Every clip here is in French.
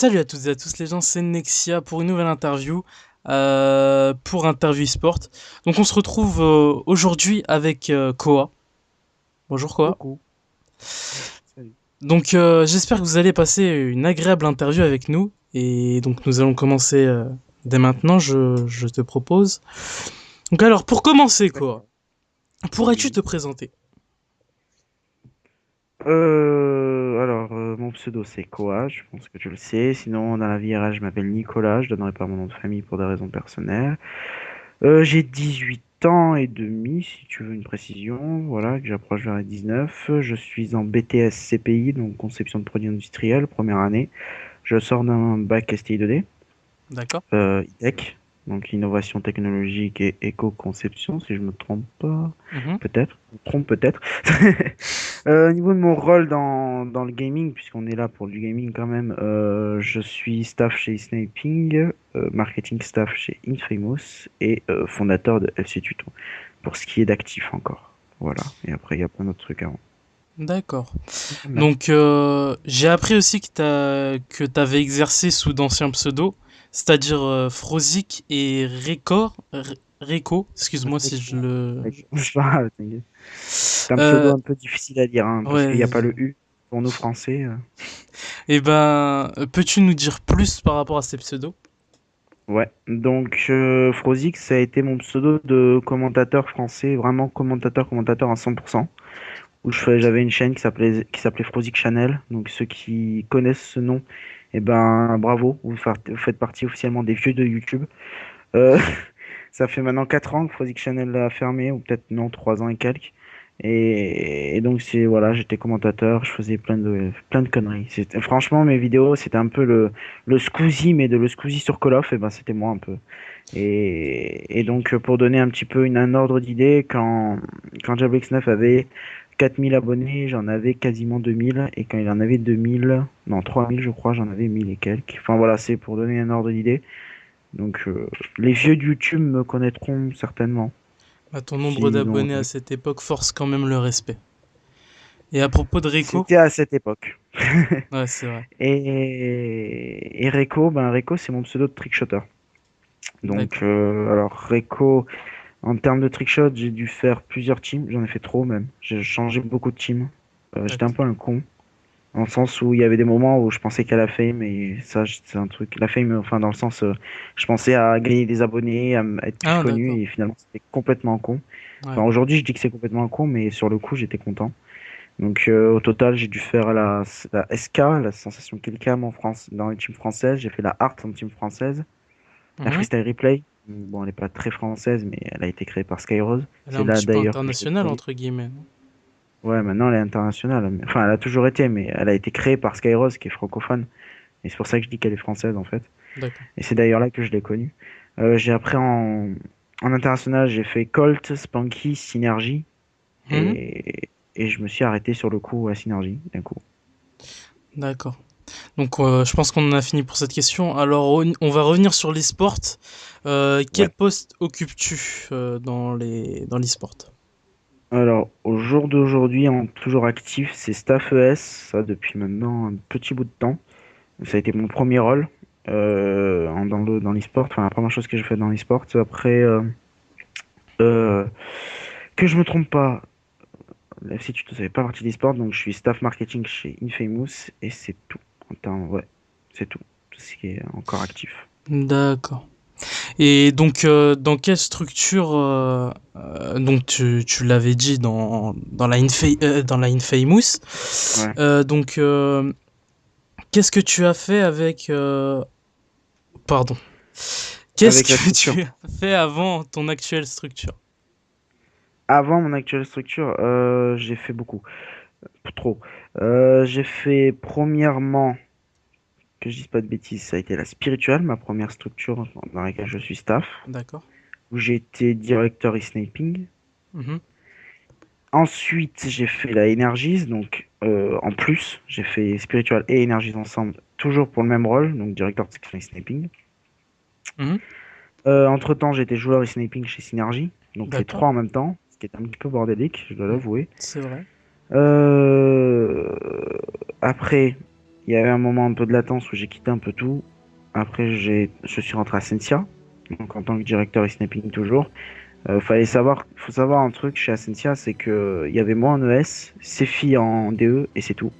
Salut à toutes et à tous les gens, c'est Nexia pour une nouvelle interview, pour Interview Sport. Donc on se retrouve aujourd'hui avec Koa. Bonjour Koa. Coucou. Salut. Donc j'espère que vous allez passer une agréable interview avec nous. Et donc nous allons commencer dès maintenant, je te propose. Donc alors pour commencer Koa, D'accord. pourrais-tu Oui. te présenter? Mon pseudo c'est Koa, je pense que tu le sais. Sinon, dans la vie RH, je m'appelle Nicolas, je donnerai pas mon nom de famille pour des raisons personnelles. J'ai 18 ans et demi, si tu veux une précision, voilà, que j'approche vers les 19. Je suis en BTS CPI, donc conception de produits industriels, première année. Je sors d'un bac STI 2D. D'accord. ITEC, donc innovation technologique et éco-conception, si je me trompe pas. Mhm. Peut-être, je me trompe peut-être. Au niveau de mon rôle dans le gaming, puisqu'on est là pour du gaming quand même, je suis staff chez Sniping, marketing staff chez Infamous et fondateur de FC Tuto, pour ce qui est d'actif encore. Voilà, et après il y a plein d'autres trucs avant. D'accord. Voilà. Donc, j'ai appris aussi que t'avais exercé sous d'anciens pseudos, c'est-à-dire Frozik et Reco, excuse-moi si je D'accord. le... D'accord. C'est pas grave, t'inquiète. C'est un pseudo Euh, un peu difficile à dire, hein, parce qu'il n'y a ouais. pas le U pour nous français. Et ben, peux-tu nous dire plus par rapport à ces pseudos? Ouais, donc Frosix, ça a été mon pseudo de commentateur français, vraiment commentateur à 100%, où j'avais une chaîne qui s'appelait Frosix Channel. Donc ceux qui connaissent ce nom, eh ben bravo, vous faites partie officiellement des vieux de YouTube. Euh, Ça fait maintenant 4 ans que Frosix Channel a fermé, ou peut-être non, 3 ans et quelques. Et donc c'est voilà, j'étais commentateur, je faisais plein de conneries. Franchement, mes vidéos, c'était un peu le Squeezie, mais de le Squeezie sur Call of, et ben c'était moi un peu. Et donc pour donner un petit peu un ordre d'idée, quand Jablix 9 avait 4000 abonnés, j'en avais quasiment 2000, et quand il en avait 2000, non 3000 je crois, j'en avais 1000 et quelques. Enfin voilà, c'est pour donner un ordre d'idée. Donc, les vieux de YouTube me connaîtront certainement. Bah, ton nombre S'ils ont... d'abonnés à cette époque force quand même le respect. Et à propos de Reco, C'était à cette époque. ouais, c'est vrai. Et Reco, Reco, c'est mon pseudo de trickshotter. Donc, D'accord. alors, Reco, en termes de trickshot, j'ai dû faire plusieurs teams. J'en ai fait trop même. J'ai changé beaucoup de teams. J'étais un D'accord. peu un con. Dans le sens où il y avait des moments où je pensais qu'à la fame, et ça, c'est un truc. La fame, enfin, dans le sens, je pensais à gagner des abonnés, à être plus Ah, connu, d'accord. et finalement, c'était complètement con. Ouais. Enfin, aujourd'hui, je dis que c'est complètement con, mais sur le coup, j'étais content. Donc, au total, j'ai dû faire la SK, la sensation Killcam en France, dans les teams françaises. J'ai fait la Art en team française. La Mhm. Freestyle Replay, bon, elle n'est pas très française, mais elle a été créée par Skyrose. Elle est C'est un là petit peu d'ailleurs que je internationale, déploie. entre guillemets. Ouais, maintenant elle est internationale. Enfin, elle a toujours été, mais elle a été créée par Skyrose, qui est francophone. Et c'est pour ça que je dis qu'elle est française, en fait. D'accord. Et c'est d'ailleurs là que je l'ai connue. J'ai après en international, j'ai fait Colt, Spanky, Synergy. Mhm. Et je me suis arrêté sur le coup à Synergy, d'un coup. D'accord. Donc, je pense qu'on en a fini pour cette question. Alors, on va revenir sur l'e-sport. Quel Ouais. poste occupes-tu dans l'e-sport? Alors, au jour d'aujourd'hui, toujours actif, c'est Staff ES, ça depuis maintenant un petit bout de temps. Ça a été mon premier rôle dans l'e-sport, enfin la première chose que j'ai fait dans l'e-sport. Après, euh, que je me trompe pas, la FC Tuto, ça fait pas partie d'e-sport, donc je suis staff marketing chez Infamous, et c'est tout. Ouais, c'est tout. Tout ce qui est encore actif. D'accord. Et donc, dans quelle structure, donc tu l'avais dit dans la Infamous, Ouais. donc, qu'est-ce que tu as fait avec, pardon, qu'est-ce Avec la que structure. tu as fait avant ton actuelle structure? Avant mon actuelle structure, j'ai fait beaucoup. Trop. J'ai fait premièrement, que je dise pas de bêtises, ça a été la spirituelle, ma première structure dans laquelle je suis staff, D'accord. où j'ai été directeur e-sniping. Mhm. Ensuite, j'ai fait la Energies, donc en plus, j'ai fait spiritual et Energies ensemble, toujours pour le même rôle, donc directeur de section e-sniping. Mhm. Entre-temps, j'étais joueur e-sniping chez Synergy, donc les D'accord. trois en même temps, ce qui est un petit peu bordélique, je dois Mm. l'avouer. C'est vrai. Euh, Après. Il y avait un moment un peu de latence où j'ai quitté un peu tout. Après, je suis rentré à Sensia, donc en tant que directeur e-snapping toujours. Faut savoir un truc chez Ascensia, c'est que il y avait moi en ES, Cefi en DE et c'est tout.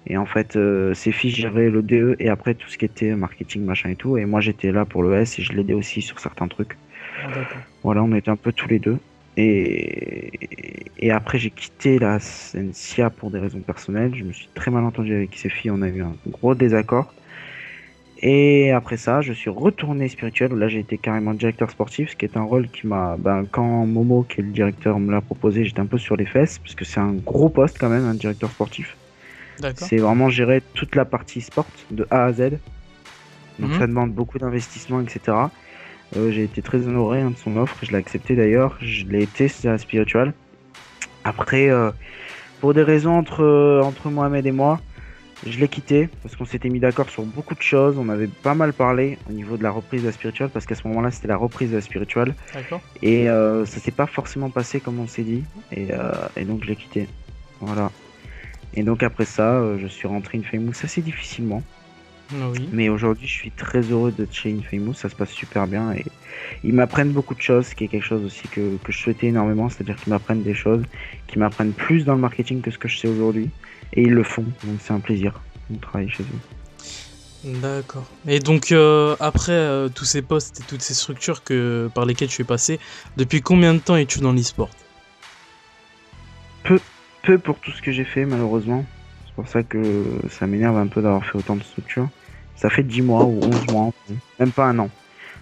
Et en fait, Cefi gérait le DE et après tout ce qui était marketing, machin et tout. Et moi j'étais là pour le ES et je l'aidais aussi sur certains trucs. Ah, d'accord. Voilà, on était un peu tous les deux. Et après, j'ai quitté la Ascensia pour des raisons personnelles. Je me suis très mal entendu avec Cefi, on a eu un gros désaccord. Et après ça, je suis retourné spirituel, où là j'ai été carrément directeur sportif, ce qui est un rôle qui m'a... Ben, quand Momo, qui est le directeur, me l'a proposé, j'étais un peu sur les fesses, parce que c'est un gros poste quand même, un directeur sportif. D'accord. C'est vraiment gérer toute la partie sport, de A à Z. Donc Mhm. ça demande beaucoup d'investissement, etc. J'ai été très honoré de son offre, je l'ai accepté d'ailleurs, je l'ai été, c'est la spiritual. Après, pour des raisons entre Mohamed et moi, je l'ai quitté parce qu'on s'était mis d'accord sur beaucoup de choses. On avait pas mal parlé au niveau de la reprise de la spiritual parce qu'à ce moment-là, c'était la reprise de la spiritual D'accord. et ça s'est pas forcément passé comme on s'est dit et donc je l'ai quitté. Voilà. Et donc après ça, je suis rentré Infamous assez difficilement. Oui. Mais aujourd'hui, je suis très heureux d'être chez Infamous. Ça se passe super bien et ils m'apprennent beaucoup de choses, ce qui est quelque chose aussi que je souhaitais énormément. C'est-à-dire qu'ils m'apprennent des choses, qu'ils m'apprennent plus dans le marketing que ce que je sais aujourd'hui. Et ils le font. Donc c'est un plaisir de travailler chez eux. D'accord. Et donc, après tous ces postes et toutes ces structures par lesquelles tu es passé, depuis combien de temps es-tu dans l'e-sport? Peu, peu pour tout ce que j'ai fait, malheureusement. C'est pour ça que ça m'énerve un peu d'avoir fait autant de structures. Ça fait 10 mois ou 11 mois, même pas un an.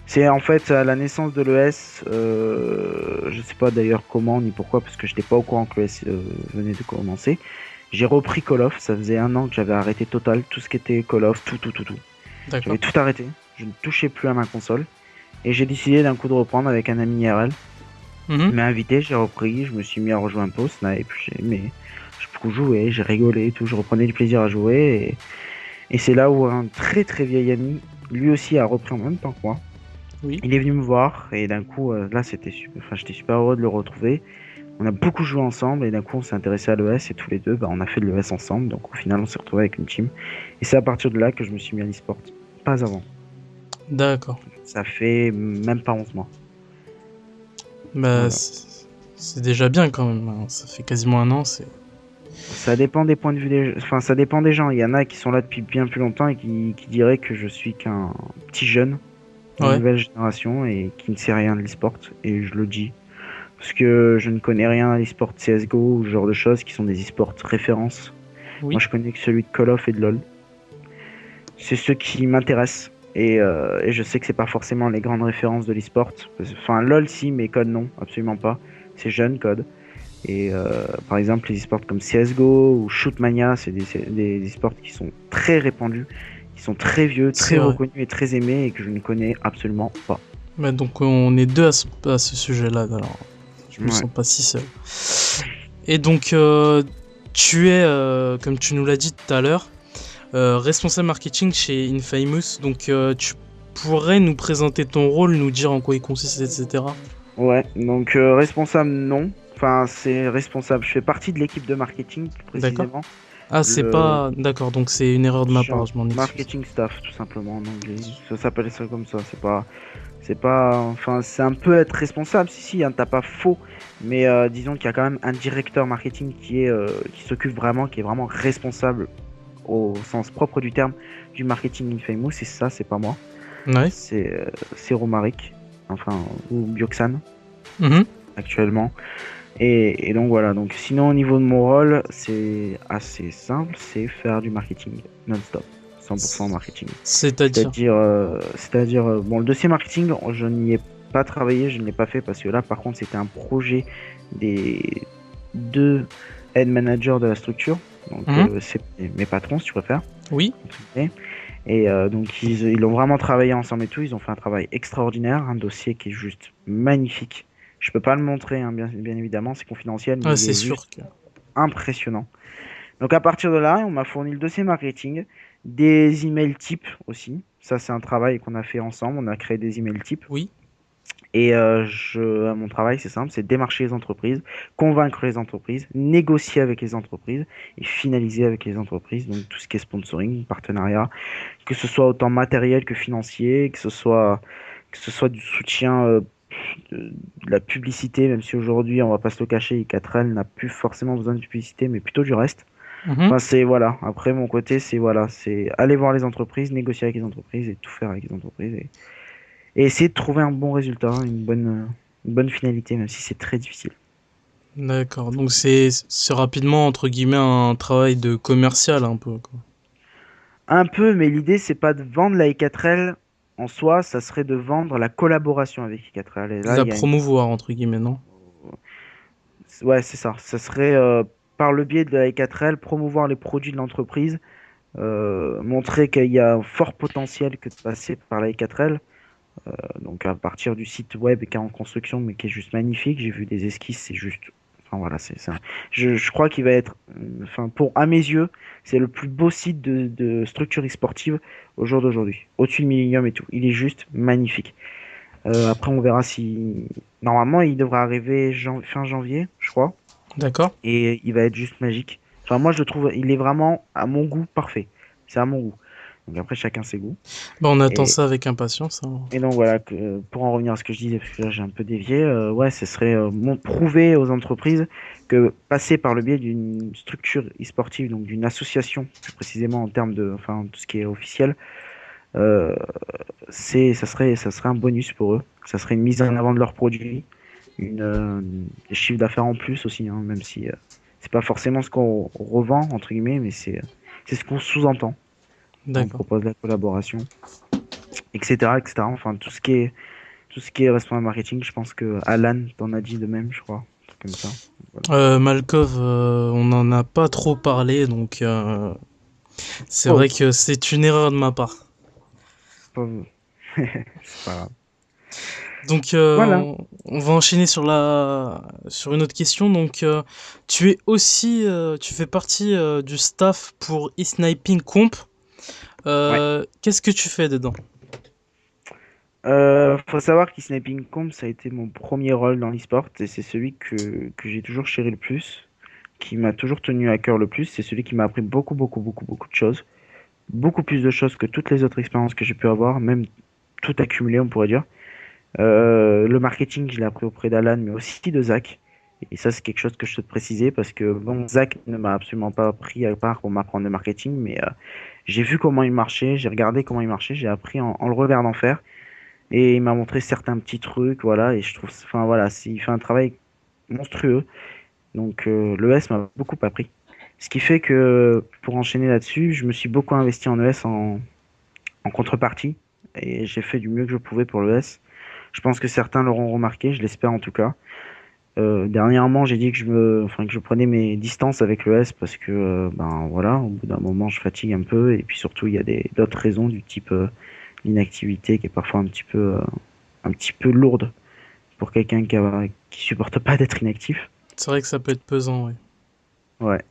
C'est en fait à la naissance de l'ES, je sais pas d'ailleurs comment ni pourquoi, parce que je n'étais pas au courant que l'ES venait de commencer. J'ai repris Call of, ça faisait un an que j'avais arrêté total, tout ce qui était Call of, tout. J'avais D'accord. tout arrêté, je ne touchais plus à ma console. Et j'ai décidé d'un coup de reprendre avec un ami IRL. Mhm. Il m'a invité, j'ai repris, je me suis mis à rejouer un peu au snipe, j'ai aimé, j'ai beaucoup joué, j'ai rigolé et tout, je reprenais du plaisir à jouer. Et c'est là où un très très vieil ami, lui aussi a repris en même temps que moi. Oui. Il est venu me voir et d'un coup, là c'était super, enfin, j'étais super heureux de le retrouver. On a beaucoup joué ensemble et d'un coup on s'est intéressé à l'ES et tous les deux, bah, on a fait de l'ES ensemble. Donc au final on s'est retrouvé avec une team. Et c'est à partir de là que je me suis mis à l'e-sport. Pas avant. D'accord. Ça fait même pas 11 mois. Bah, Voilà. c'est déjà bien quand même, hein. Ça fait quasiment un an, c'est... Ça dépend des points de vue Enfin, ça dépend des gens. Il y en a qui sont là depuis bien plus longtemps et qui diraient que je suis qu'un petit jeune de la Ouais. nouvelle génération et qui ne sait rien de l'e-sport. Et je le dis. Parce que je ne connais rien à l'e-sport CSGO ou ce genre de choses qui sont des e-sports références. Moi, Oui. je connais que celui de Call of et de LoL. C'est ceux qui m'intéressent. Et je sais que c'est pas forcément les grandes références de l'e-sport. Enfin, LoL si, mais Code non, absolument pas. C'est jeune Code. Et par exemple, les e-sports comme CSGO ou Shootmania, c'est des e-sports qui sont très répandus, qui sont très vieux, C'est très vrai. reconnus et très aimés et que je ne connais absolument pas. Bah, donc on est deux à ce sujet-là, alors je me Ouais. sens pas si seul. Et donc, tu es, comme tu nous l'as dit tout à l'heure, responsable marketing chez Infamous. Donc, tu pourrais nous présenter ton rôle, nous dire en quoi il consiste, etc. Ouais, donc responsable, non. Enfin, c'est responsable. Je fais partie de l'équipe de marketing, plus D'accord? précisément. Ah, c'est Le pas... D'accord, donc c'est une erreur de je ma suis part, un je m'en excuse. marketing staff, tout simplement, en anglais. Ça s'appelle ça comme ça. Enfin, c'est un peu être responsable, si, hein, t'as pas faux. Mais disons qu'il y a quand même un directeur marketing qui s'occupe vraiment, qui est vraiment responsable au sens propre du terme du marketing Infamous. Et ça, c'est pas moi. Ouais. C'est Romaric, enfin, ou Bioxan, Mhm. actuellement. Et donc voilà, donc sinon au niveau de mon rôle, c'est assez simple, c'est faire du marketing non-stop, 100% marketing. C'est-à-dire? Bon, le dossier marketing, je n'y ai pas travaillé, je ne l'ai pas fait parce que là, par contre, c'était un projet des deux head managers de la structure, donc Mhm. c'est mes patrons, si tu préfères. Oui. Et donc ils ont vraiment travaillé ensemble et tout, ils ont fait un travail extraordinaire, un dossier qui est juste magnifique. Je peux pas le montrer, hein, bien évidemment, c'est confidentiel, mais Ah, il c'est est juste sûr que... impressionnant. Donc à partir de là, on m'a fourni le dossier marketing, des emails types aussi. Ça, c'est un travail qu'on a fait ensemble. On a créé des emails types. Oui. Et mon travail, c'est simple, c'est démarcher les entreprises, convaincre les entreprises, négocier avec les entreprises et finaliser avec les entreprises. Donc tout ce qui est sponsoring, partenariat, que ce soit autant matériel que financier, que ce soit du soutien de la publicité, même si aujourd'hui, on va pas se le cacher, i4L n'a plus forcément besoin de publicité, mais plutôt du reste. Mhm. Enfin, c'est voilà. Après, mon côté, c'est voilà, c'est aller voir les entreprises, négocier avec les entreprises et tout faire avec les entreprises et essayer de trouver un bon résultat, une bonne finalité, même si c'est très difficile. D'accord. Donc c'est rapidement entre guillemets un travail de commercial un peu quoi. Un peu, mais l'idée, c'est pas de vendre la i4L en soi, ça serait de vendre la collaboration avec i4L. Et De là, la il y a une. promouvoir entre guillemets, non? Ouais, c'est ça. Ça serait par le biais de la i4L, promouvoir les produits de l'entreprise, montrer qu'il y a un fort potentiel que de passer par la i4L. Donc à partir du site web qui est en construction, mais qui est juste magnifique. J'ai vu des esquisses, c'est juste. Enfin voilà, c'est ça. Je crois qu'il va être, enfin pour à mes yeux, c'est le plus beau site de structure e-sportive au jour d'aujourd'hui. Au-dessus de Millennium et tout. Il est juste magnifique. Après, on verra si. Normalement, il devrait arriver fin janvier, je crois. D'accord. Et il va être juste magique. Enfin, moi, je le trouve, il est vraiment à mon goût parfait. C'est à mon goût. Donc après, chacun ses goûts. Bah, on attend Et, ça avec impatience, hein. et donc voilà, pour en revenir à ce que je disais, parce que là j'ai un peu dévié, ouais, ce serait prouver aux entreprises que passer par le biais d'une structure e-sportive, donc d'une association, plus précisément en termes de, enfin, tout ce qui est officiel, euh, ça serait un bonus pour eux. Ça serait une mise en avant de leurs produits, des chiffres d'affaires en plus aussi, hein, même si c'est pas forcément ce qu'on revend, entre guillemets, mais c'est ce qu'on sous-entend quand on D'accord. propose la collaboration, etc., etc. Enfin, tout ce qui est responsable marketing, je pense que Alan t'en a dit de même, je crois. Un truc comme ça. Voilà. Malkov, on n'en a pas trop parlé, donc c'est Oh, vrai que c'est une erreur de ma part. pas... c'est pas grave. Donc Voilà. on va enchaîner sur une autre question. Donc tu es aussi tu fais partie du staff pour e-sniping comp. Ouais. Qu'est-ce que tu fais dedans? Faut savoir qu'e-sniping comp, ça a été mon premier rôle dans l'e-sport et c'est celui que j'ai toujours chéri le plus, qui m'a toujours tenu à cœur le plus. C'est celui qui m'a appris beaucoup, beaucoup, beaucoup, beaucoup de choses. Beaucoup plus de choses que toutes les autres expériences que j'ai pu avoir, même tout accumulé, on pourrait dire. Le marketing, je l'ai appris auprès d'Alan, mais aussi de Zach. Et ça, c'est quelque chose que je souhaite préciser parce que bon, Zach ne m'a absolument pas pris à part pour m'apprendre le marketing, mais j'ai vu comment il marchait, j'ai regardé comment il marchait, j'ai appris en le regardant faire et il m'a montré certains petits trucs, voilà. Et je trouve, enfin voilà, il fait un travail monstrueux. Donc l'ES m'a beaucoup appris. Ce qui fait que pour enchaîner là-dessus, je me suis beaucoup investi en ES en contrepartie et j'ai fait du mieux que je pouvais pour l'ES. Je pense que certains l'auront remarqué, je l'espère en tout cas. Dernièrement, j'ai dit que je prenais mes distances avec le S parce que, ben voilà, au bout d'un moment, je fatigue un peu et puis surtout, il y a d'autres raisons du type l'inactivité qui est parfois un petit peu lourde pour quelqu'un qui supporte pas d'être inactif. C'est vrai que ça peut être pesant, ouais. Ouais.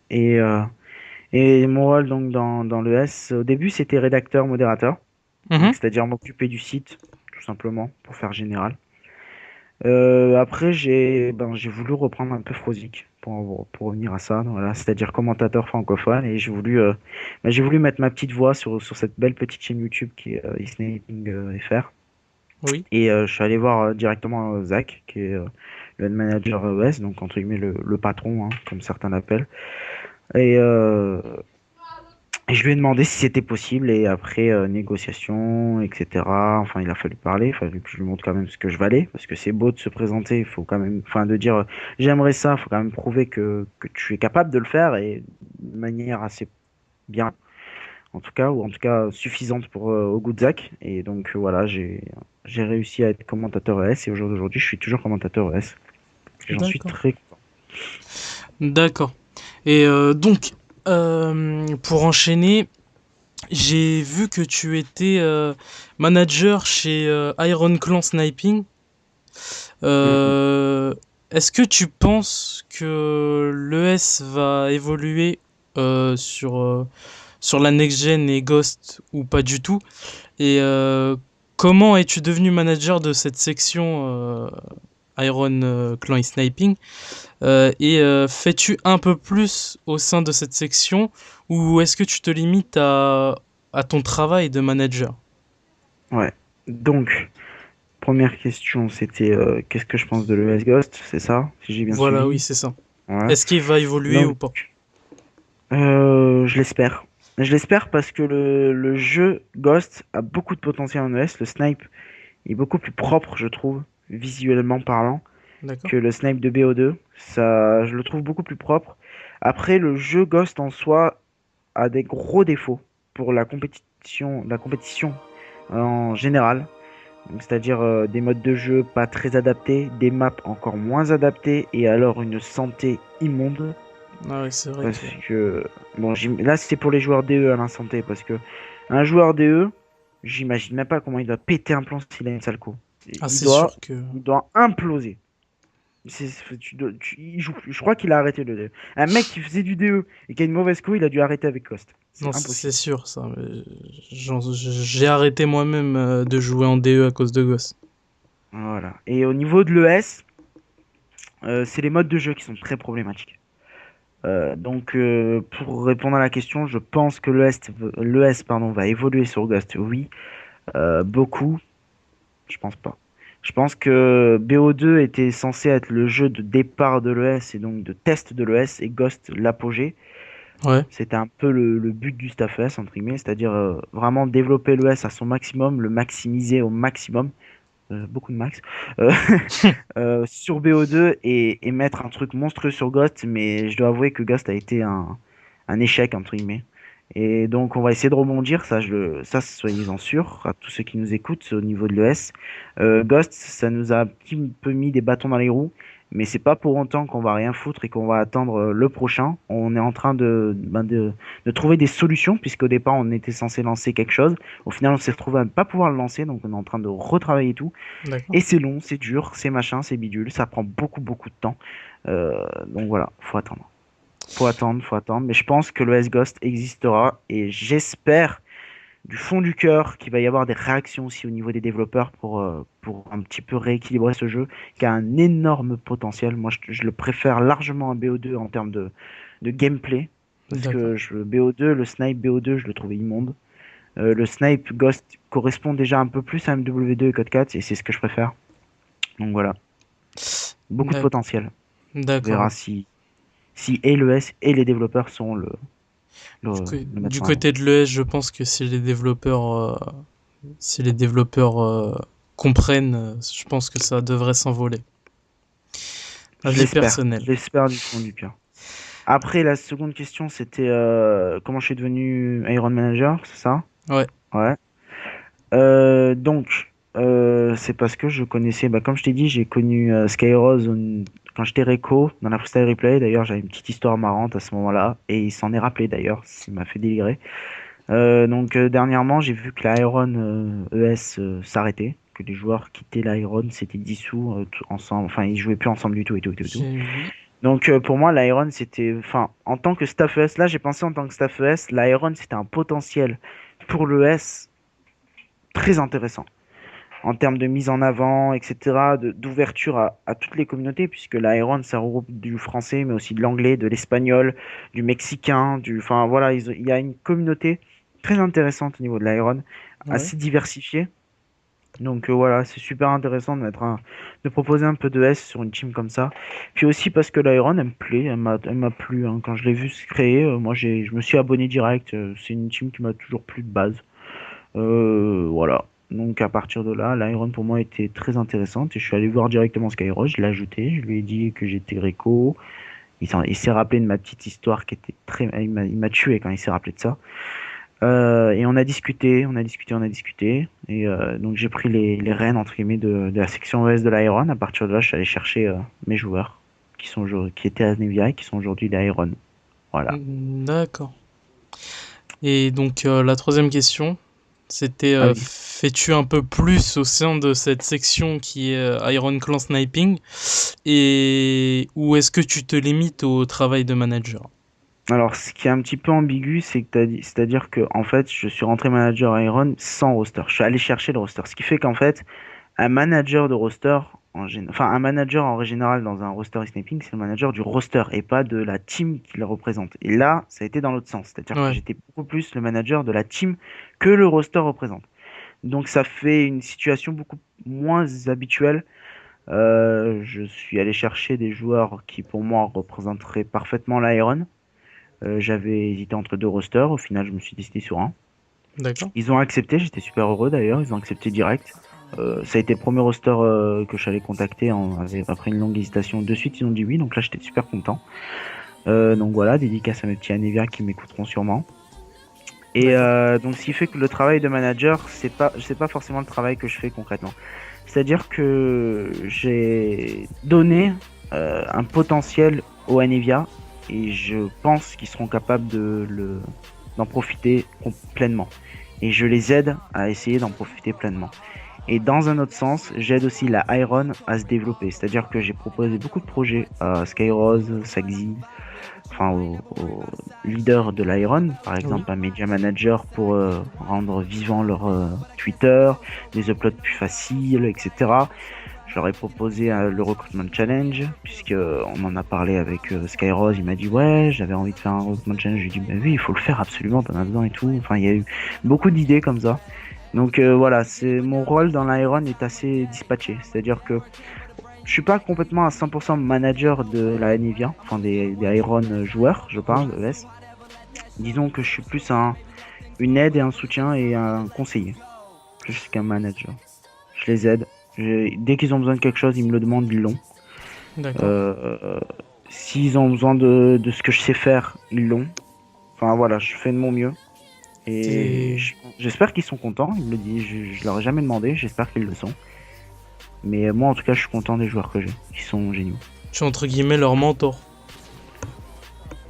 Et mon rôle donc dans le S, au début, c'était rédacteur, modérateur, donc Mhm. c'est-à-dire m'occuper du site, tout simplement, pour faire général. Après, j'ai voulu reprendre un peu Frozik pour revenir à ça, voilà, c'est-à-dire commentateur francophone, et j'ai voulu mettre ma petite voix sur cette belle petite chaîne YouTube qui est eSniping FR. Oui. Et je suis allé voir directement Zach, qui est le manager ES, donc entre guillemets le patron, hein, comme certains l'appellent. Et je lui ai demandé si c'était possible et après négociation, etc. Enfin, il a fallu parler, il a fallu que je lui montre quand même ce que je valais parce que c'est beau de se présenter, il faut quand même, enfin, de dire j'aimerais ça, il faut quand même prouver que tu es capable de le faire et de manière assez bien, en tout cas, ou en tout cas suffisante pour au goût de Zach. Et donc voilà, j'ai réussi à être commentateur ES et au jour d'aujourd'hui, je suis toujours commentateur ES et j'en suis D'accord. très content. D'accord. Et donc, pour enchaîner, j'ai vu que tu étais manager chez Iron Clan Sniping. Mm. Euh, Est-ce que tu penses que l'ES va évoluer sur la next gen et Ghost ou pas du tout? Et comment es-tu devenu manager de cette section Iron Clan et Sniping? Fais-tu un peu plus au sein de cette section ou est-ce que tu te limites à ton travail de manager? Ouais. Donc, première question, c'était qu'est-ce que je pense de l'ES Ghost, c'est ça, si j'ai bien Voilà, oui, suivi? c'est ça. Ouais. Est-ce qu'il va évoluer ou Donc, pas? je l'espère. Je l'espère parce que le jeu Ghost a beaucoup de potentiel en ES. Le snipe est beaucoup plus propre, je trouve, visuellement parlant, D'accord. que le snipe de BO2. Ça, je le trouve beaucoup plus propre. Après, le jeu Ghost en soi a des gros défauts pour la compétition en général. Donc, c'est-à-dire des modes de jeu pas très adaptés, des maps encore moins adaptées et alors une santé immonde. Ah ouais, c'est vrai Parce que... que, bon, là c'est pour les joueurs DE à l'instant T. Parce que un joueur DE, j'imagine même pas comment il doit péter un plomb s'il a une sale co. Ah, Il c'est sûr doit, que... il doit imploser. Il joue plus. Je crois qu'il a arrêté le DE. Un mec qui faisait du DE et qui a une mauvaise co, il a dû arrêter avec Cost. Non, C'est c'est impossible. sûr, ça. Mais j'ai arrêté moi-même de jouer en DE à cause de Ghost. Voilà. Et au niveau de l'ES, c'est les modes de jeu qui sont très problématiques. Pour répondre à la question, je pense que l'ES pardon, va évoluer sur Ghost. Oui, beaucoup. Je pense pas. Je pense que BO2 était censé être le jeu de départ de l'ES et donc de test de l'ES et Ghost l'apogée. Ouais. C'était un peu le but du staff ES, entre guillemets, c'est-à-dire vraiment développer l'ES à son maximum, le maximiser au maximum, beaucoup de max, euh, sur BO2 et mettre un truc monstrueux sur Ghost, mais je dois avouer que Ghost a été un échec, entre guillemets. Et donc, on va essayer de rebondir, ça soyez-en sûrs, à tous ceux qui nous écoutent au niveau de l'ES. Ghost, ça nous a un petit peu mis des bâtons dans les roues, mais c'est pas pour autant qu'on va rien foutre et qu'on va attendre le prochain. On est en train de trouver des solutions, puisqu'au départ, on était censé lancer quelque chose. Au final, on s'est retrouvé à ne pas pouvoir le lancer, donc on est en train de retravailler tout. D'accord. Et c'est long, c'est dur, c'est machin, c'est bidule, ça prend beaucoup, beaucoup de temps. Donc voilà, faut attendre. Faut attendre, mais je pense que le S-Ghost existera et j'espère du fond du cœur qu'il va y avoir des réactions aussi au niveau des développeurs pour un petit peu rééquilibrer ce jeu qui a un énorme potentiel. Moi, je le préfère largement à BO2 en termes de gameplay parce D'accord. que BO2, le snipe BO2, je le trouvais immonde. Le snipe Ghost correspond déjà un peu plus à MW2 et Code 4 et c'est ce que je préfère. Donc voilà, beaucoup de D'ac- potentiel. On verra D'accord. si et le S et les développeurs sont le Du mettre en avant. côté de l'ES, je pense que si les développeurs comprennent, je pense que ça devrait s'envoler. Avis personnel. Je l'espère du fond du cœur. Après, la seconde question, c'était comment je suis devenu Iron Manager, c'est ça? Ouais. Ouais. C'est parce que je connaissais, bah, comme je t'ai dit, j'ai connu Skyrose quand j'étais réco dans la Freestyle Replay. D'ailleurs, j'avais une petite histoire marrante à ce moment-là, et il s'en est rappelé d'ailleurs, ça m'a fait délirer. Dernièrement, j'ai vu que l'Iron ES s'arrêtait, que les joueurs quittaient l'Iron, s'étaient dissous ensemble, enfin, ils jouaient plus ensemble du tout et tout et tout et tout. J'ai vu. Donc pour moi, l'Iron, c'était, enfin, en tant que staff ES, là, j'ai pensé en tant que staff ES, l'Iron, c'était un potentiel pour l'ES très intéressant en termes de mise en avant, etc., d'ouverture à toutes les communautés, puisque l'Iron, ça regroupe du français, mais aussi de l'anglais, de l'espagnol, du mexicain, enfin voilà, il y a une communauté très intéressante au niveau de l'Iron, Ouais. assez diversifiée. Donc voilà, c'est super intéressant de proposer un peu de S sur une team comme ça. Puis aussi parce que l'Iron, elle me plaît, elle m'a plu, hein. Quand je l'ai vu se créer, je me suis abonné direct. C'est une team qui m'a toujours plu de base. Voilà. Donc à partir de là, l'Iron pour moi était très intéressante et je suis allé voir directement Skyros, je l'ai ajouté, je lui ai dit que j'étais Greco. Il s'est rappelé de ma petite histoire qui était très... Il m'a tué quand il s'est rappelé de ça. Et on a discuté, on a discuté, on a discuté. Et donc j'ai pris les rênes entre guillemets de la section OS de l'Iron. À partir de là, je suis allé chercher mes joueurs qui étaient à Nevia et qui sont aujourd'hui l'Iron. Voilà. D'accord. Et donc la troisième question, c'était Vas-y. fais-tu un peu plus au sein de cette section qui est Iron Clan Sniping et ou est-ce que tu te limites au travail de manager? Alors, ce qui est un petit peu ambigu, c'est-à-dire que en fait, je suis rentré manager à Iron sans roster. Je suis allé chercher le roster, ce qui fait qu'en fait, un manager de roster, enfin un manager en général dans un roster sniping, c'est le manager du roster et pas de la team qui le représente. Et là, ça a été dans l'autre sens, c'est-à-dire que Ouais, j'étais beaucoup plus le manager de la team que le roster représente. Donc ça fait une situation beaucoup moins habituelle. Je suis allé chercher des joueurs qui pour moi représenteraient parfaitement l'Iron. J'avais hésité entre deux rosters, au final je me suis décidé sur un. d'accord. Ils ont accepté, j'étais super heureux d'ailleurs, ils ont accepté direct. Ça a été le premier roster que je suis allé contacter après une longue hésitation. De suite ils ont dit oui, donc là j'étais super content. Donc voilà, dédicace à mes petits Anevia qui m'écouteront sûrement. Et D'accord. donc ce qui fait que le travail de manager, c'est pas forcément le travail que je fais concrètement. C'est-à-dire que j'ai donné un potentiel au Anevia et je pense qu'ils seront capables d'en profiter pleinement. Et je les aide à essayer d'en profiter pleinement. Et dans un autre sens, j'aide aussi la Iron à se développer. C'est-à-dire que j'ai proposé beaucoup de projets à Skyrose, Saxi, enfin aux leaders de l'Iron, par Oui. exemple un media manager pour rendre vivant leur Twitter, des uploads plus faciles, etc. Je leur ai proposé le recruitment challenge, puisque on en a parlé avec Skyrose, il m'a dit ouais, j'avais envie de faire un recruitment challenge, je lui ai dit bah oui, il faut le faire absolument, t'en as besoin et tout. Enfin, il y a eu beaucoup d'idées comme ça. Donc voilà, c'est mon rôle dans l'Iron est assez dispatché, c'est-à-dire que je suis pas complètement à 100% manager de la Nvidia, enfin des Iron joueurs, je parle, Oui. ES. Disons que je suis plus une aide et un soutien et un conseiller, plus qu'un manager. Je les aide. Dès qu'ils ont besoin de quelque chose, ils me le demandent, ils l'ont. D'accord. Euh, S'ils ont besoin de ce que je sais faire, ils l'ont. Enfin voilà, je fais de mon mieux. Et T'es... j'espère qu'ils sont contents. Ils me le disent, je leur ai jamais demandé, j'espère qu'ils le sont. Mais moi en tout cas, je suis content des joueurs que j'ai. Ils sont géniaux. Tu es entre guillemets leur mentor.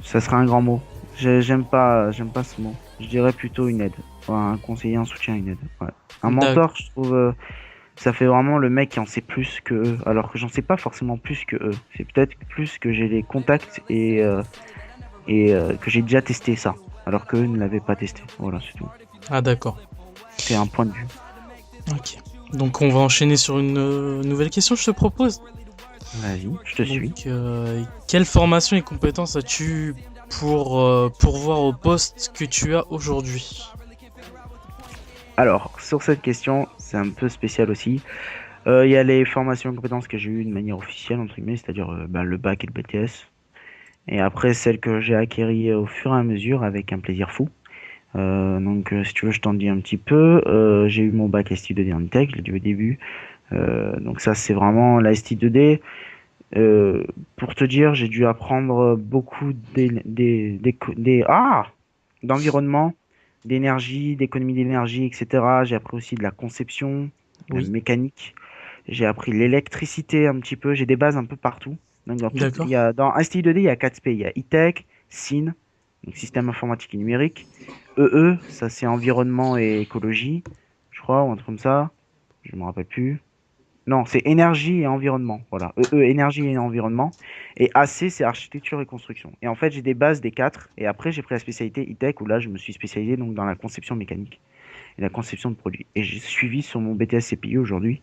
Ça sera un grand mot. J'aime pas ce mot. Je dirais plutôt une aide. Enfin, un conseiller, un soutien, une aide. Ouais. Un D'accord. mentor, je trouve, ça fait vraiment le mec qui en sait plus que eux. Alors que j'en sais pas forcément plus que eux. C'est peut-être plus que j'ai les contacts et que j'ai déjà testé ça. Alors qu'eux ne l'avaient pas testé. Voilà, c'est tout. Ah d'accord. C'est un point de vue. Ok. Donc on va enchaîner sur une nouvelle question, je te propose. Vas-y, je te suis. Donc, quelle formation et compétences as-tu pour pourvoir au poste que tu as aujourd'hui? Alors, sur cette question, c'est un peu spécial aussi. Il y a les formations et compétences que j'ai eues de manière officielle, entre guillemets, c'est-à-dire le bac et le BTS. Et après, celles que j'ai acquéries au fur et à mesure avec un plaisir fou. Donc, si tu veux, je t'en dis un petit peu. J'ai eu mon bac ST2D en tech, je l'ai dit au début. Donc ça, c'est vraiment la ST2D. Pour te dire, j'ai dû apprendre beaucoup d'environnement, d'énergie, d'économie d'énergie, etc. J'ai appris aussi de la conception, de la Oui, mécanique. J'ai appris l'électricité un petit peu. J'ai des bases un peu partout. Donc d'accord. dans STI2D, il y a 4 SP. Il y a e-tech, SIN, donc système informatique et numérique. EE, ça c'est environnement et écologie, je crois, ou un truc comme ça. Je me rappelle plus. Non, c'est énergie et environnement. Voilà. EE, énergie et environnement. Et AC, c'est architecture et construction. Et en fait, j'ai des bases des quatre. Et après, j'ai pris la spécialité e-tech où là, je me suis spécialisé donc, dans la conception mécanique et la conception de produits. Et j'ai suivi sur mon BTS CPI aujourd'hui,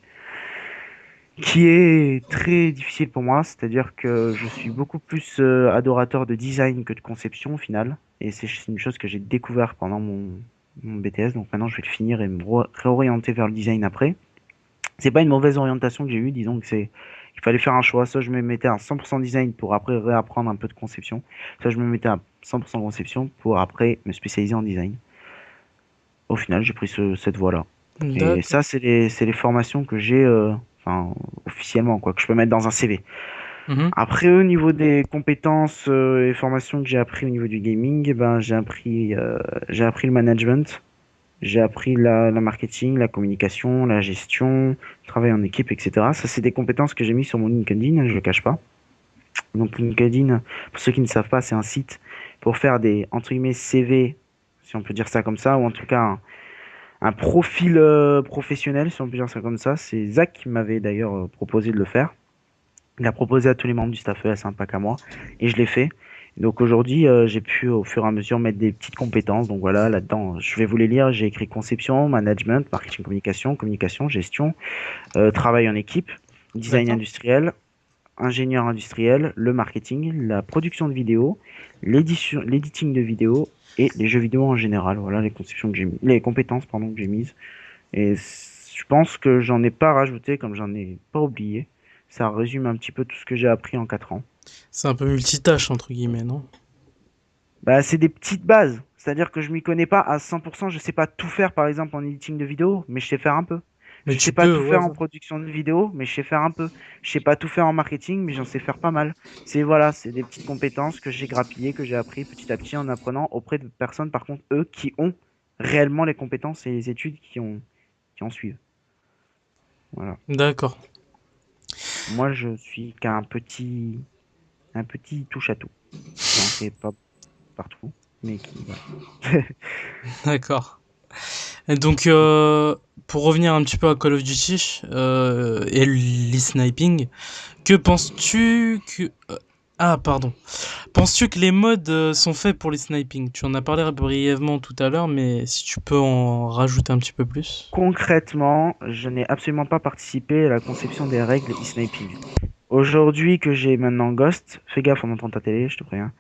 qui est très difficile pour moi. C'est-à-dire que je suis beaucoup plus adorateur de design que de conception au final. Et c'est une chose que j'ai découvert pendant mon BTS. Donc maintenant, je vais le finir et me réorienter vers le design après. C'est pas une mauvaise orientation que j'ai eue, disons que c'est il fallait faire un choix, soit je me mettais à 100% design pour après réapprendre un peu de conception, soit je me mettais à 100% conception pour après me spécialiser en design. Au final, j'ai pris cette voie-là. Et D'accord. ça, c'est les formations que j'ai, enfin, officiellement, quoi, que je peux mettre dans un CV. Mhm. Après, au niveau des compétences et formations que j'ai appris au niveau du gaming, eh ben, j'ai appris le management. J'ai appris la marketing, la communication, la gestion, le travail en équipe, etc. Ça, c'est des compétences que j'ai mis sur mon LinkedIn, je ne le cache pas. Donc LinkedIn, pour ceux qui ne savent pas, c'est un site pour faire des, entre guillemets, CV, si on peut dire ça comme ça, ou en tout cas un profil professionnel, si on peut dire ça comme ça. C'est Zach qui m'avait d'ailleurs proposé de le faire. Il a proposé à tous les membres du staff ES, un pack à moi, et je l'ai fait. Donc aujourd'hui, j'ai pu au fur et à mesure mettre des petites compétences. Donc voilà, là-dedans, je vais vous les lire. J'ai écrit conception, management, marketing, communication, gestion, travail en équipe, design D'accord. industriel, ingénieur industriel, le marketing, la production de vidéos, l'editing de vidéos et les jeux vidéo en général. Voilà les conceptions que j'ai mis, les compétences pardon que j'ai mises. Et je pense que j'en ai pas rajouté comme j'en ai pas oublié. Ça résume un petit peu tout ce que j'ai appris en 4 ans. C'est un peu multitâche, entre guillemets, non? Bah, c'est des petites bases. C'est-à-dire que je m'y connais pas à 100%. Je sais pas tout faire, par exemple, en editing de vidéo, mais je sais faire un peu. Mais Je sais tu pas peux, tout ouais, faire en voilà. production de vidéo, mais je sais faire un peu. Je sais pas tout faire en marketing, mais j'en sais faire pas mal. C'est voilà, c'est des petites compétences que j'ai grappillées, que j'ai appris petit à petit en apprenant auprès de personnes, par contre, eux, qui ont réellement les compétences et les études qui en suivent. Voilà. D'accord. Moi, je suis un petit touche-à-tout, qui en fait pas partout, mais qui, voilà. D'accord. Et donc, pour revenir un petit peu à Call of Duty et l'e-sniping, que penses-tu que... Ah, pardon. Penses-tu que les modes sont faits pour les sniping? Tu en as parlé brièvement tout à l'heure, mais si tu peux en rajouter un petit peu plus. Concrètement, je n'ai absolument pas participé à la conception des règles e-sniping. Aujourd'hui que j'ai maintenant Ghost, fais gaffe en entend ta télé, je te préviens.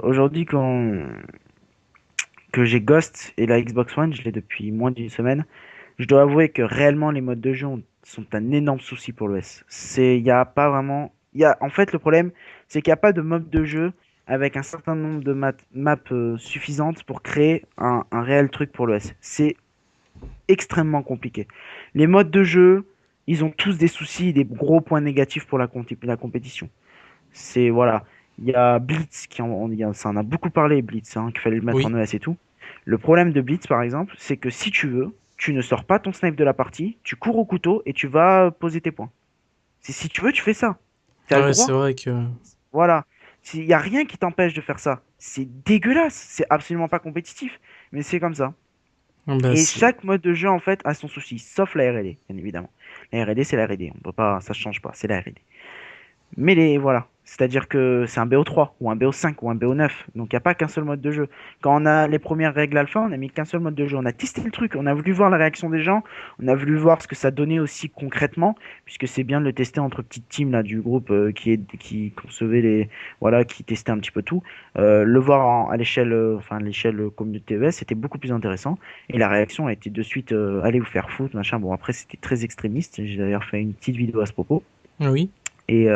Aujourd'hui que j'ai Ghost et la Xbox One, je l'ai depuis moins d'une semaine, je dois avouer que réellement les modes de jeu sont un énorme souci pour l'OS. Il y a pas vraiment, en fait le problème, c'est qu'il n'y a pas de mode de jeu avec un certain nombre de maps suffisantes pour créer un réel truc pour l'OS. C'est extrêmement compliqué. Les modes de jeu, ils ont tous des soucis, des gros points négatifs pour la compétition. C'est voilà, il y a Blitz ça en a beaucoup parlé Blitz, hein, qu'il fallait le mettre en Oui. ES et tout. Le problème de Blitz par exemple, c'est que si tu veux, tu ne sors pas ton snipe de la partie, tu cours au couteau et tu vas poser tes points. Si tu veux, tu fais ça. Tu as le Ouais, c'est droit. vrai que... Voilà. Il n'y a rien qui t'empêche de faire ça. C'est dégueulasse. C'est absolument pas compétitif. Mais c'est comme ça. Bah, Et c'est... chaque mode de jeu, en fait, a son souci, sauf la R&D, bien évidemment. La R&D, c'est la R&D, on peut pas, ça change pas, c'est la R&D. Mais voilà, c'est-à-dire que c'est un BO3 ou un BO5 ou un BO9, donc il n'y a pas qu'un seul mode de jeu. Quand on a les premières règles alpha, on a mis qu'un seul mode de jeu. On a testé le truc, on a voulu voir la réaction des gens, on a voulu voir ce que ça donnait aussi concrètement, puisque c'est bien de le tester entre petites teams là du groupe qui concevait voilà, qui testait un petit peu tout. Le voir à l'échelle, enfin à l'échelle communauté ES, c'était beaucoup plus intéressant. Et la réaction a été de suite, allez vous faire foutre, machin. Bon après c'était très extrémiste. J'ai d'ailleurs fait une petite vidéo à ce propos. Oui. Et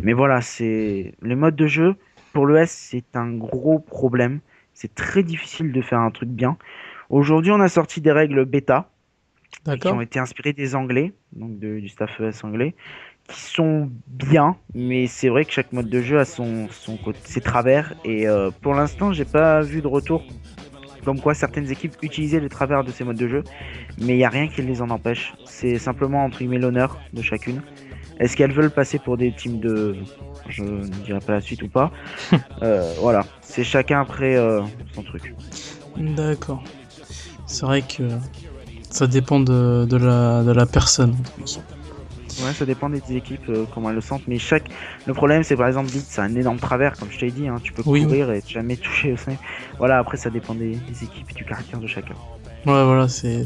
mais voilà, c'est le mode de jeu pour l'ES, c'est un gros problème. C'est très difficile de faire un truc bien. Aujourd'hui, on a sorti des règles bêta qui ont D'accord. été inspirées des Anglais, donc du staff ES anglais, qui sont bien, mais c'est vrai que chaque mode de jeu a ses travers. Et pour l'instant, j'ai pas vu de retour comme quoi certaines équipes utilisaient les travers de ces modes de jeu, mais il n'y a rien qui les en empêche. C'est simplement entre guillemets l'honneur de chacune. Est-ce qu'elles veulent passer pour des teams de... Je ne dirai pas la suite ou pas. Voilà, c'est chacun après son truc. D'accord. C'est vrai que ça dépend de la personne. Ouais, ça dépend des équipes, comment elles le sentent. Mais le problème, c'est par exemple, Blitz, c'est un énorme travers, comme je t'ai dit. Hein, tu peux Oui, oui. courir et jamais toucher au snipe. Voilà, après, ça dépend des équipes et du caractère de chacun. Ouais, voilà, c'est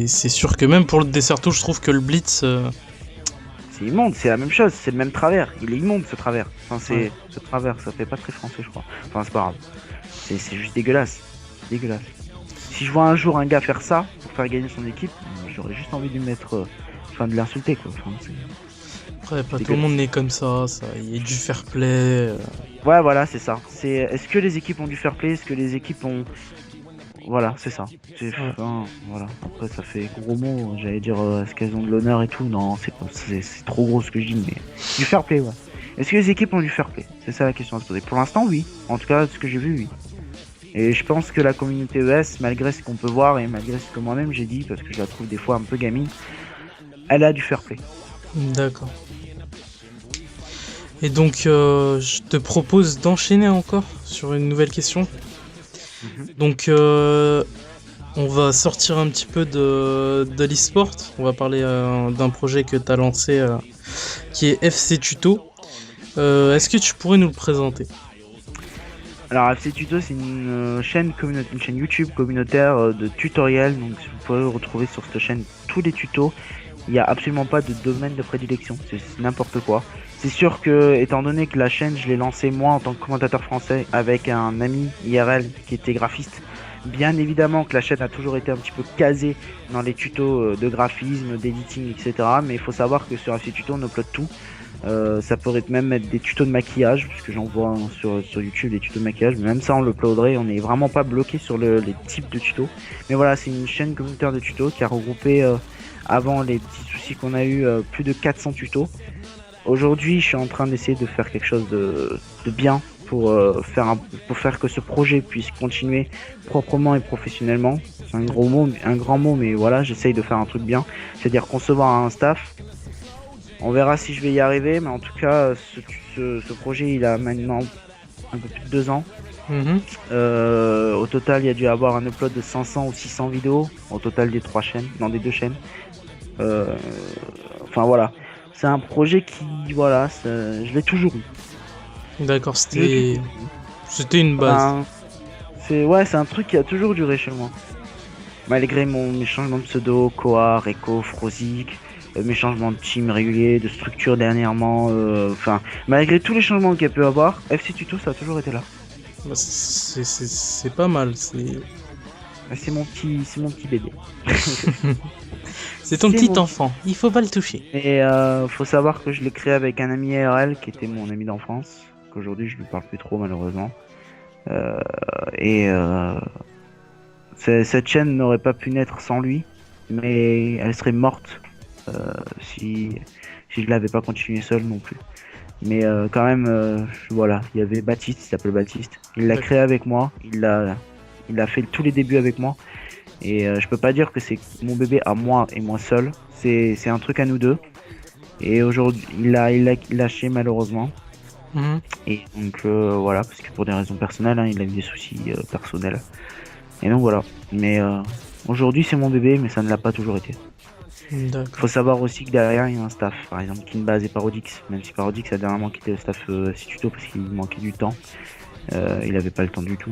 sûr que même pour le Desserto, je trouve que le Blitz... C'est immonde, c'est la même chose, c'est le même travers. Il est immonde ce travers. Enfin, ouais. ce travers, ça fait pas très français, je crois. Enfin, c'est pas grave. C'est juste dégueulasse. Dégueulasse. Si je vois un jour un gars faire ça pour faire gagner son équipe, j'aurais juste envie de lui mettre. Enfin, de l'insulter quoi. Enfin, Après, pas c'est tout le monde dégueulasse. n'est comme ça, il y a du fair play. Ouais, voilà, c'est ça. Est-ce que les équipes ont du fair play? Est-ce que les équipes ont. Voilà, c'est ça. Ouais. Enfin, voilà. Après, ça fait gros mot. J'allais dire, est-ce qu'elles ont de l'honneur et tout? Non, c'est trop gros ce que je dis, mais. Du fair play, ouais. Est-ce que les équipes ont du fair play? C'est ça la question à se poser. Pour l'instant, oui. En tout cas, ce que j'ai vu, oui. Et je pense que la communauté ES, malgré ce qu'on peut voir et malgré ce que moi-même j'ai dit, parce que je la trouve des fois un peu gamine, elle a du fair play. D'accord. Et donc, je te propose d'enchaîner encore sur une nouvelle question. Mhm. Donc, on va sortir un petit peu de l'e-sport. On va parler d'un projet que tu as lancé qui est FC Tuto. Est-ce que tu pourrais nous le présenter? Alors FC Tuto, c'est une une chaîne YouTube communautaire de tutoriels. Donc vous pouvez retrouver sur cette chaîne tous les tutos. Il n'y a absolument pas de domaine de prédilection, c'est n'importe quoi. C'est sûr que, étant donné que la chaîne, je l'ai lancée moi en tant que commentateur français avec un ami IRL qui était graphiste, bien évidemment que la chaîne a toujours été un petit peu casée dans les tutos de graphisme, d'editing, etc. Mais il faut savoir que sur FC Tuto, on upload tout. Ça pourrait même être des tutos de maquillage, puisque j'en vois sur YouTube des tutos de maquillage, mais même ça on l'uploaderait, on n'est vraiment pas bloqué sur les types de tutos. Mais voilà, c'est une chaîne communautaire de tutos qui a regroupé, avant les petits soucis qu'on a eu, plus de 400 tutos. Aujourd'hui, je suis en train d'essayer de faire quelque chose de bien pour faire que ce projet puisse continuer proprement et professionnellement. C'est un gros mot, un grand mot, mais voilà, j'essaye de faire un truc bien, c'est-à-dire concevoir un staff. On verra si je vais y arriver, mais en tout cas, ce projet, il a maintenant un peu plus de 2 ans. Mhm. Au total, il y a dû avoir un upload de 500 ou 600 vidéos, au total des 3 chaînes, non des 2 chaînes. Enfin voilà, c'est un projet qui, voilà, je l'ai toujours eu. D'accord, Je l'ai toujours c'était une eu. base. Enfin, c'est un truc qui a toujours duré chez moi. Malgré mes changements de pseudo, Koa, Reko, Frozik, mes changements de team réguliers, de structure dernièrement, enfin, malgré tous les changements qu'il y a pu avoir, FC Tuto ça a toujours été là. Bah, c'est pas mal. C'est mon petit bébé. C'est ton C'est petit mon enfant. Il faut pas le toucher. Et faut savoir que je l'ai créé avec un ami ARL qui était mon ami d'enfance, qu'aujourd'hui je lui parle plus trop malheureusement. Euh, et cette chaîne n'aurait pas pu naître sans lui, mais elle serait morte si je l'avais pas continué seul non plus. Mais quand même, voilà, il y avait Baptiste, il s'appelle Baptiste. Il l'a Ouais. créé avec moi, il a fait tous les débuts avec moi. Et je peux pas dire que c'est mon bébé à moi et moi seul. C'est un truc à nous deux. Et aujourd'hui, il a lâché malheureusement. Mhm. Et donc voilà, parce que pour des raisons personnelles, hein, il a eu des soucis personnels. Et donc voilà. Mais aujourd'hui, c'est mon bébé, mais ça ne l'a pas toujours été. D'accord. Faut savoir aussi que derrière, il y a un staff. Par exemple, Kinbaz et Parodix. Même si Parodix a dernièrement quitté le staff Tuto parce qu'il manquait du temps. Il avait pas le temps du tout.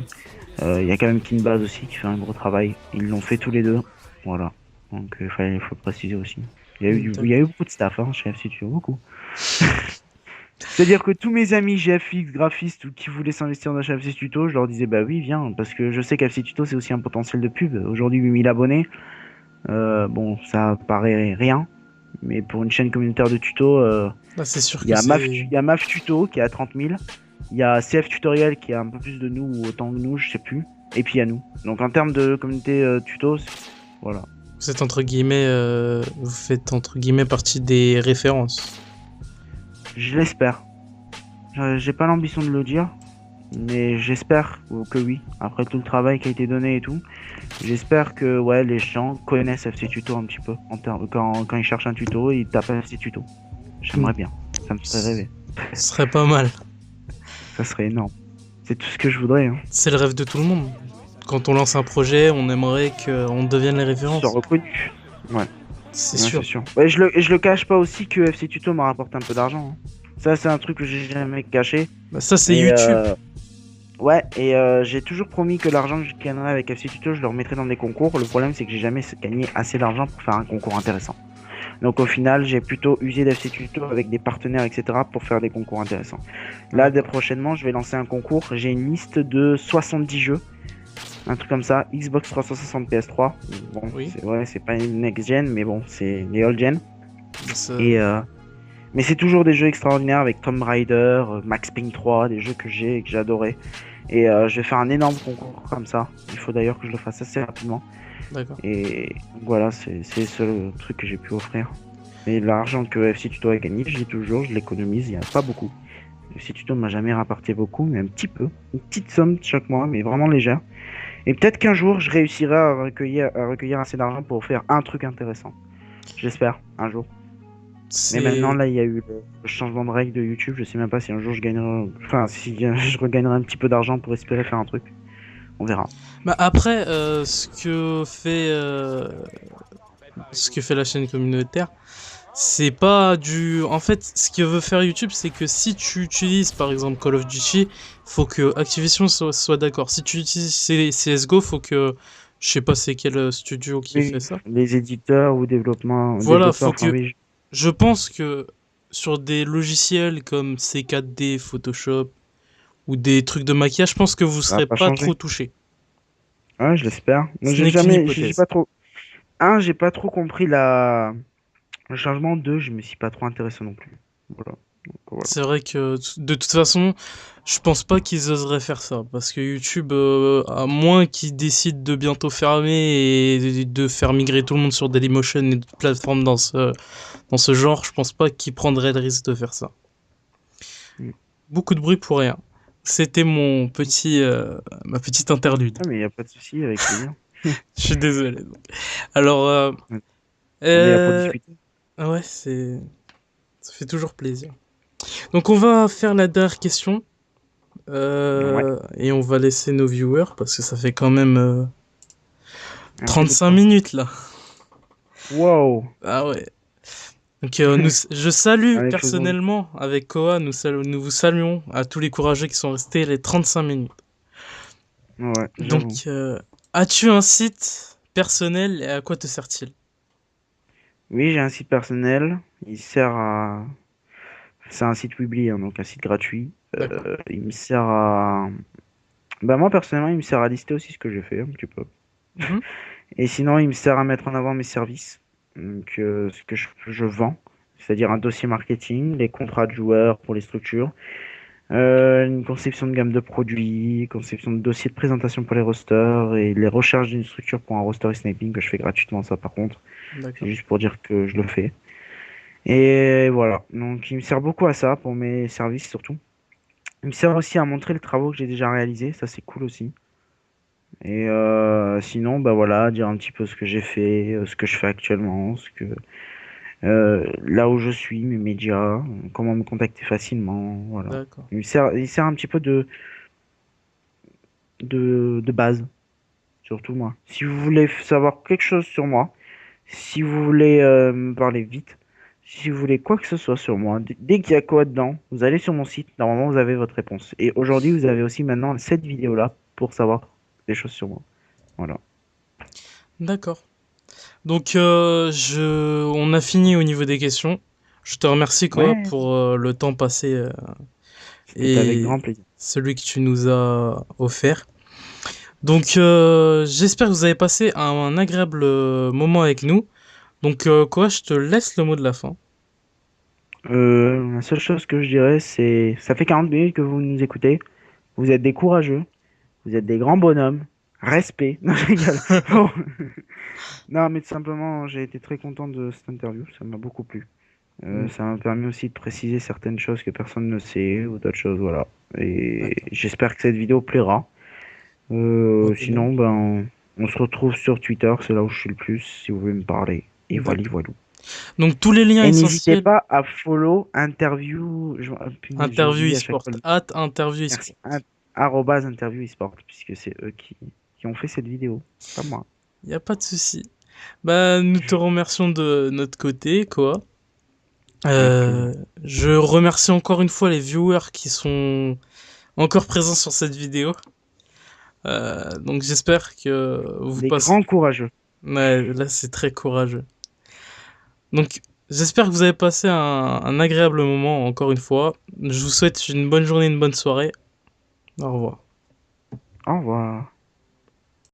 Il y a quand même Kinbaz aussi qui fait un gros travail. Ils l'ont fait tous les deux. Voilà. Donc il faut le préciser aussi. Il y a eu beaucoup de staff hein, chez FC Tuto, beaucoup. C'est-à-dire que tous mes amis GFX, graphistes ou qui voulaient s'investir dans FC Tuto, je leur disais bah oui, viens, parce que je sais qu'FC Tuto c'est aussi un potentiel de pub. Aujourd'hui 8000 abonnés, bon, ça paraît rien, mais pour une chaîne communautaire de tuto, Bah, c'est sûr il y que a c'est. il y a MAF Tuto qui est à 30 000, il y a CF Tutoriel qui a un peu plus de nous ou autant que nous, je sais plus, et puis il y a nous. Donc en termes de communauté tuto, voilà. Vous êtes entre guillemets. Vous faites entre guillemets partie des références. Je l'espère. J'ai pas l'ambition de le dire, mais j'espère que oui. Après tout le travail qui a été donné et tout, j'espère que ouais, les gens connaissent FC Tuto un petit peu. Quand ils cherchent un tuto, ils tapent FC Tuto. J'aimerais bien. Ça me ferait rêver. Ce serait pas mal. Ça serait énorme. C'est tout ce que je voudrais. Hein. C'est le rêve de tout le monde. Quand on lance un projet, on aimerait qu'on devienne les références. Soit reconnu. Ouais. C'est Ouais, sûr. c'est sûr. Ouais, je le cache pas aussi que FC Tuto m'a rapporté un peu d'argent. Hein. Ça, c'est un truc que j'ai jamais caché. Bah, ça, c'est Et, YouTube. ouais, et j'ai toujours promis que l'argent que je gagnerais avec FC Tuto, je le remettrais dans des concours. Le problème, c'est que j'ai jamais gagné assez d'argent pour faire un concours intéressant. Donc au final, j'ai plutôt usé d'FC Tuto avec des partenaires, etc. pour faire des concours intéressants. Là, dès prochainement, je vais lancer un concours. J'ai une liste de 70 jeux. Un truc comme ça, Xbox 360 PS3. Bon, Oui. c'est pas une next-gen, mais bon, c'est les old-gen. Ça- Et mais c'est toujours des jeux extraordinaires avec Tomb Raider, Max Payne 3, des jeux que j'ai et que j'ai adoré. Et je vais faire un énorme concours comme ça. Il faut d'ailleurs que je le fasse assez rapidement. D'accord. Et voilà, c'est le seul truc que j'ai pu offrir. Mais l'argent que FC Tuto a gagné, je l'ai toujours, je l'économise, il n'y a pas beaucoup. FC Tuto ne m'a jamais rapporté beaucoup, mais un petit peu. Une petite somme chaque mois, mais vraiment légère. Et peut-être qu'un jour, je réussirai à recueillir assez d'argent pour faire un truc intéressant. J'espère, un jour. Mais maintenant, là, il y a eu le changement de règle de YouTube. Je sais même pas si un jour je gagnerai. Enfin, si je regagnerai un petit peu d'argent pour espérer faire un truc. On verra. Bah, après, ce que fait la chaîne communautaire, C'est pas du. En fait, ce que veut faire YouTube, c'est que si tu utilises par exemple Call of Duty, faut que Activision soit d'accord. Si tu utilises CSGO, faut que. Je sais pas c'est quel studio qui fait Oui, ça. les éditeurs ou Voilà, développeurs, faut enfin que. oui. Je pense que sur des logiciels comme C4D, Photoshop ou des trucs de maquillage, je pense que vous Ça va serez pas pas trop changer. touché. Ouais, je l'espère. Moi, Ce n'est qu'une j'ai hypothèse. pas trop. J'ai pas trop compris le changement. Deux, je me suis pas trop intéressé non plus. Voilà. Donc, voilà. C'est vrai que de toute façon, je pense pas qu'ils oseraient faire ça parce que YouTube, à moins qu'ils décident de bientôt fermer et de faire migrer tout le monde sur Dailymotion et d'autres plateformes dans ce genre, je pense pas qu'ils prendraient le risque de faire ça. Mm. Beaucoup de bruit pour rien. C'était ma petite interlude. Ah, mais il y a pas de souci, avec plaisir. Je suis désolé. Alors, On est là pour euh, discuter. ouais, ça fait toujours plaisir. Donc on va faire la dernière question. Ouais. Et on va laisser nos viewers parce que ça fait quand même Un petit bout de 35 temps. minutes là. Wow. Ah ouais. Donc je salue Allez, faisons. personnellement avec Koa, nous vous saluons à tous les courageux qui sont restés les 35 minutes. Ouais, Donc j'avoue. as-tu un site personnel et à quoi te sert-il? Oui, j'ai un site personnel. Il sert à. C'est un site Weebly, hein, donc un site gratuit. D'accord. Il me sert à. Bah, moi, personnellement, il me sert à lister aussi ce que j'ai fait, un petit peu. Mhm. Et sinon, il me sert à mettre en avant mes services. Donc, ce que je vends. C'est-à-dire un dossier marketing, les contrats de joueurs pour les structures, une conception de gamme de produits, conception de dossier de présentation pour les rosters et les recherches d'une structure pour un roster et sniping que je fais gratuitement, ça par contre. C'est D'accord. juste pour dire que je le fais. Et voilà. Donc, il me sert beaucoup à ça, pour mes services surtout. Il me sert aussi à montrer les travaux que j'ai déjà réalisés, ça c'est cool aussi. Et sinon, bah voilà, dire un petit peu ce que j'ai fait, ce que je fais actuellement, là où je suis, mes médias, comment me contacter facilement, voilà. D'accord. Il sert un petit peu de base, surtout moi. Si vous voulez savoir quelque chose sur moi, si vous voulez me parler vite, si vous voulez quoi que ce soit sur moi, dès qu'il y a quoi dedans, vous allez sur mon site, normalement vous avez votre réponse. Et aujourd'hui, vous avez aussi maintenant cette vidéo-là pour savoir des choses sur moi. Voilà. D'accord. Donc on a fini au niveau des questions. Je te remercie quoi Ouais, pour le temps passé c'était avec et grand plaisir. celui que tu nous as offert. Donc, j'espère que vous avez passé un agréable moment avec nous. Donc, quoi, je te laisse le mot de la fin. La seule chose que je dirais, c'est, ça fait 40 minutes que vous nous écoutez. Vous êtes des courageux, vous êtes des grands bonhommes. Respect. Non, je rigole. Bon. Non, mais tout simplement, j'ai été très content de cette interview. Ça m'a beaucoup plu. Ça m'a permis aussi de préciser certaines choses que personne ne sait ou d'autres choses, voilà. Et D'accord. j'espère que cette vidéo plaira. Moi de même. Sinon, ben, on se retrouve sur Twitter, c'est là où je suis le plus, si vous voulez me parler. Et voilà, D'accord. voilà. Donc, tous les liens Et n'hésitez essentiels, pas à follow interview. Punaise, je interview j'oublie à chaque eSport, fois. interview Merci. eSport. Arrobase interview esport, puisque c'est eux qui ont fait cette vidéo. Pas moi. Il n'y a pas de souci. Bah, nous te remercions de notre côté, quoi. Avec plaisir. Euh, je remercie encore une fois les viewers qui sont encore présents sur cette vidéo. Donc, j'espère que vous Des passez. grands courageux. Ouais, là, c'est très courageux. Donc, j'espère que vous avez passé un agréable moment encore une fois. Je vous souhaite une bonne journée, une bonne soirée. Au revoir. Au revoir.